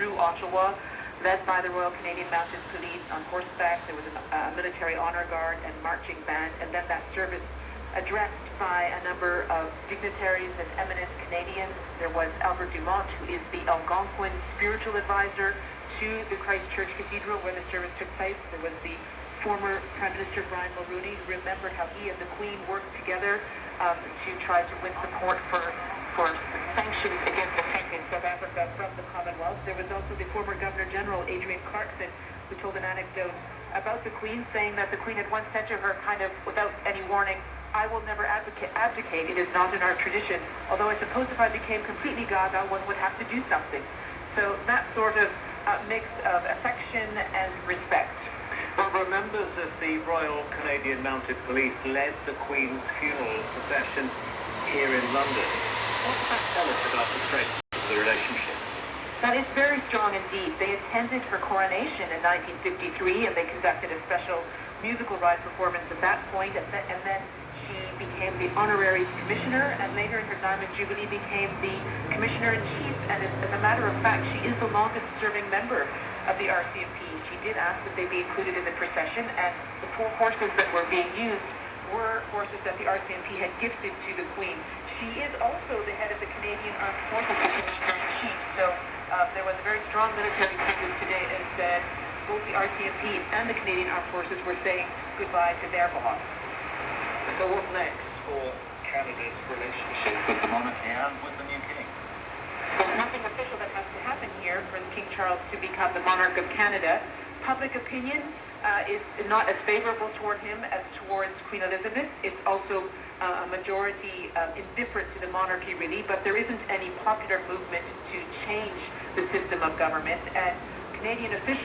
through Ottawa, led by the Royal Canadian Mounted Police on horseback. There was a military honor guard and marching band, and then that service addressed by a number of dignitaries and eminent Canadians. There was Albert Dumont, who is the Algonquin spiritual advisor to the Christchurch Cathedral where the service took place. There was the former Prime Minister Brian Mulroney, who remembered how he and the Queen worked together to try to win support for sanctions against attack in South Africa from the Commonwealth. There was also the former Governor-General, Adrian Clarkson, who told an anecdote about the Queen, saying that the Queen had once said to her, kind of without any warning, "I will never abdicate. It is not in our tradition. Although I suppose if I became completely gaga, one would have to do something." So that sort of mix of affection and respect. Well, were members of the Royal Canadian Mounted Police led the Queen's funeral procession here in London. What does that tell us about the strength of the relationship? That is very strong indeed. They attended her coronation in 1953, and they conducted a special musical ride performance at that point, and then she became the honorary commissioner, and later in her Diamond Jubilee became the commissioner-in-chief, and as a matter of fact, she is the longest-serving member of the RCMP. She did ask that they be included in the procession, and the 4 horses that were being used were horses that the RCMP had gifted to the Queen. She is also the head of the Canadian Armed Forces, the commissioner-in-chief, so there was a very strong military presence today, and both the RCMP and the Canadian Armed Forces were saying goodbye to their boss. So what next for Canada's relationship with the monarchy and with the new king? There's nothing official that has to happen here for King Charles to become the monarch of Canada. Public opinion is not as favorable toward him as towards Queen Elizabeth. It's also a majority indifferent to the monarchy, really, but there isn't any popular movement to change the system of government, and Canadian officials